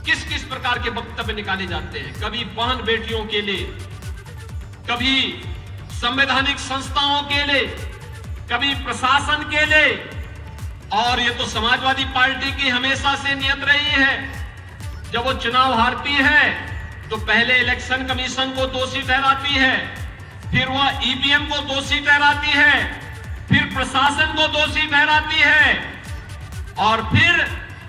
किस किस प्रकार के वक्तव्य निकाले जाते हैं, कभी बहन बेटियों के लिए, कभी संवैधानिक संस्थाओं के लिए, कभी प्रशासन के लिए। और ये तो समाजवादी पार्टी की हमेशा से नियत रही है, जब वो चुनाव हारती है तो पहले इलेक्शन कमीशन को दोषी ठहराती है, फिर वह ईवीएम को दोषी ठहराती है, फिर प्रशासन को दोषी ठहराती है और फिर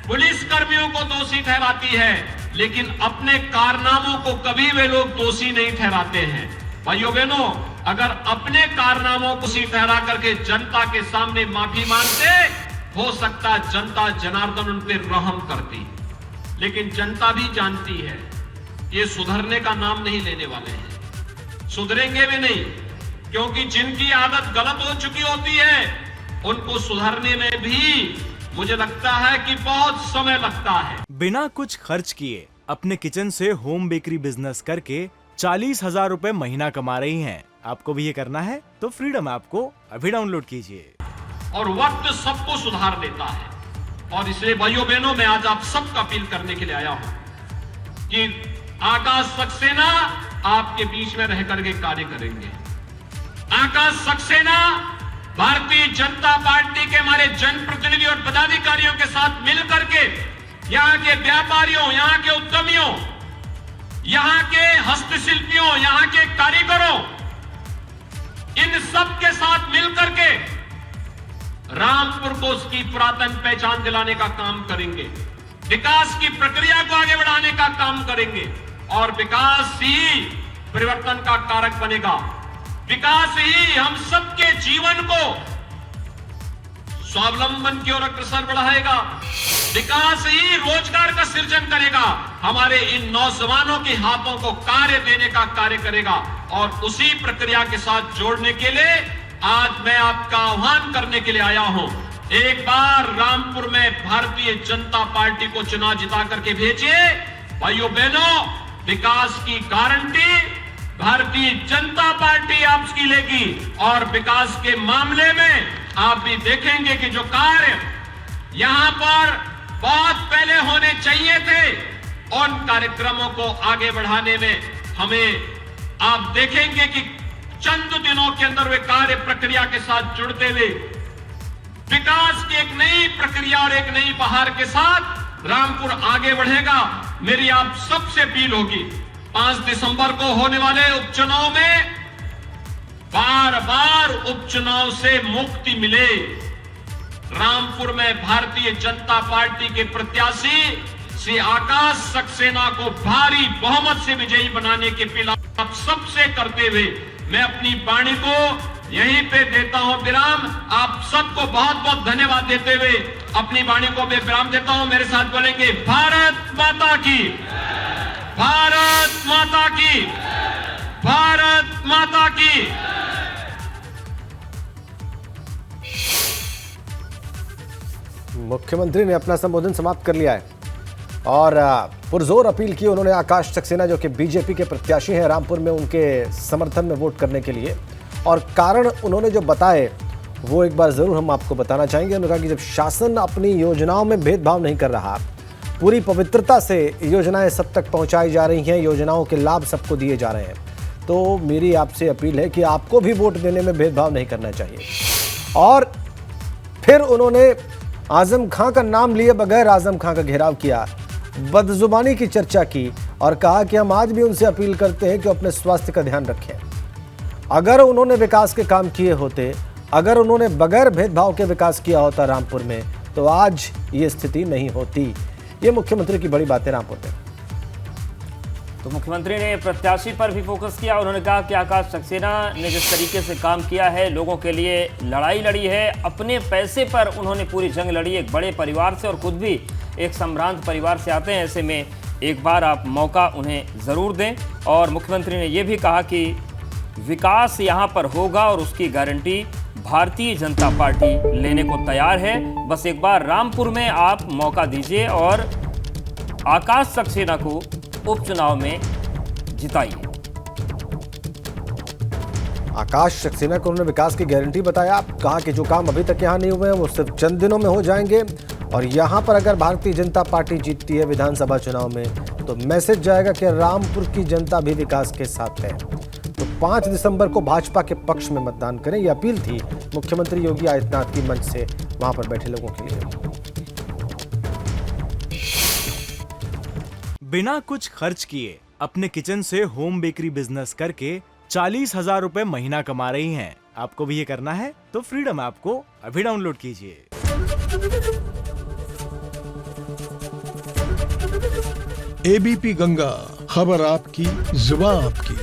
पुलिस कर्मियों को दोषी ठहराती है, लेकिन अपने कारनामों को कभी वे लोग दोषी नहीं ठहराते हैं। भाइयों बहनों, अगर अपने कारनामों को दोषी ठहरा करके जनता के सामने माफी मांगते, हो सकता जनता जनार्दन उन पर रहम करती। लेकिन जनता भी जानती है ये सुधरने का नाम नहीं लेने वाले हैं, सुधरेंगे भी नहीं, क्योंकि जिनकी आदत गलत हो चुकी होती है उनको सुधरने में भी मुझे लगता है कि बहुत समय लगता है। बिना कुछ खर्च किए अपने किचन से होम बेकरी बिजनेस करके 40,000 रुपए महीना कमा रही हैं। आपको भी ये करना है तो फ्रीडम ऐप को अभी डाउनलोड कीजिए। और वक्त सबको सुधार देता है, और इसलिए भाइयों बहनों, मैं आज आप सबका अपील करने के लिए आया हूं कि आकाश सक्सेना आपके बीच में रह करके कार्य करेंगे। आकाश सक्सेना भारतीय जनता पार्टी के हमारे जनप्रतिनिधि और पदाधिकारियों के साथ मिलकर के यहां के व्यापारियों, यहां के उद्यमियों, यहां के हस्तशिल्पियों, यहां के कारीगरों, इन सब के साथ मिलकर के रामपुर को उसकी पुरातन पहचान दिलाने का काम करेंगे, विकास की प्रक्रिया को आगे बढ़ाने का काम करेंगे, और विकास ही परिवर्तन का कारक बनेगा। विकास ही हम सबके जीवन को स्वावलंबन की ओर अग्रसर बढ़ाएगा। विकास ही रोजगार का सृजन करेगा, हमारे इन नौजवानों के हाथों को कार्य देने का कार्य करेगा। और उसी प्रक्रिया के साथ जोड़ने के लिए आज मैं आपका आह्वान करने के लिए आया हूं। एक बार रामपुर में भारतीय जनता पार्टी को चुनाव जिता करके भेजिए। भाइयों बहनों, विकास की गारंटी भारतीय जनता पार्टी आपकी लेगी, और विकास के मामले में आप भी देखेंगे कि जो कार्य यहां पर बहुत पहले होने चाहिए थे, उन कार्यक्रमों को आगे बढ़ाने में हमें आप देखेंगे कि चंद दिनों के अंदर वे कार्य प्रक्रिया के साथ जुड़ते हुए विकास की एक नई प्रक्रिया और एक नई बहार के साथ रामपुर आगे बढ़ेगा। मेरी आप सबसे अपील होगी, 5 दिसंबर को होने वाले उपचुनाव में बार बार उपचुनाव से मुक्ति मिले। रामपुर में भारतीय जनता पार्टी के प्रत्याशी श्री आकाश सक्सेना को भारी बहुमत से विजयी बनाने की अपील आप सबसे करते हुए मैं अपनी वाणी को यहीं पे देता हूं विराम। आप सबको बहुत बहुत धन्यवाद देते हुए अपनी वाणी को मैं विराम देता हूं। मेरे साथ बोलेंगे भारत माता की, भारत माता की, भारत माता की। मुख्यमंत्री ने अपना संबोधन समाप्त कर लिया है और पुरजोर अपील की उन्होंने आकाश सक्सेना, जो कि बीजेपी के प्रत्याशी हैं रामपुर में, उनके समर्थन में वोट करने के लिए। और कारण उन्होंने जो बताए वो एक बार ज़रूर हम आपको बताना चाहेंगे। उन्होंने कहा कि जब शासन अपनी योजनाओं में भेदभाव नहीं कर रहा, पूरी पवित्रता से योजनाएं सब तक पहुंचाई जा रही हैं, योजनाओं के लाभ सबको दिए जा रहे हैं, तो मेरी आपसे अपील है कि आपको भी वोट देने में भेदभाव नहीं करना चाहिए। और फिर उन्होंने आजम खां का नाम लिए बगैर आजम खां का घेराव किया, बदजुबानी की चर्चा की और कहा कि हम आज भी उनसे अपील करते हैं कि अपने स्वास्थ्य का ध्यान रखें। अगर उन्होंने विकास के काम किए होते, अगर उन्होंने बगैर भेदभाव के विकास किया होता रामपुर में, तो आज ये स्थिति नहीं होती। ये मुख्यमंत्री की बड़ी बात है रामपुर में। तो मुख्यमंत्री ने प्रत्याशी पर भी फोकस किया। उन्होंने कहा कि आकाश सक्सेना ने जिस तरीके से काम किया है, लोगों के लिए लड़ाई लड़ी है, अपने पैसे पर उन्होंने पूरी जंग लड़ी, एक बड़े परिवार से और खुद भी एक संभ्रांत परिवार से आते हैं, ऐसे में एक बार आप मौका उन्हें ज़रूर दें। और मुख्यमंत्री ने यह भी कहा कि विकास यहाँ पर होगा और उसकी गारंटी भारतीय जनता पार्टी लेने को तैयार है। बस एक बार रामपुर में आप मौका दीजिए और आकाश सक्सेना को उपचुनाव में जिताइए। आकाश सक्सेना को उन्होंने विकास की गारंटी बताया, कहा कि जो काम अभी तक यहाँ नहीं हुए हैं वो सिर्फ चंद दिनों में हो जाएंगे और यहां पर अगर भारतीय जनता पार्टी जीतती है विधानसभा चुनाव में तो मैसेज जाएगा कि रामपुर की जनता भी विकास के साथ है। तो 5 दिसंबर को भाजपा के पक्ष में मतदान करें, यह अपील थी मुख्यमंत्री योगी आदित्यनाथ की मंच से वहां पर बैठे लोगों के लिए। बिना कुछ खर्च किए अपने किचन से होम बेकरी बिजनेस करके 40,000 रुपए महीना कमा रही हैं। आपको भी ये करना है तो फ्रीडम ऐप को अभी डाउनलोड कीजिए। एबीपी गंगा, खबर आपकी, जुबान आपकी।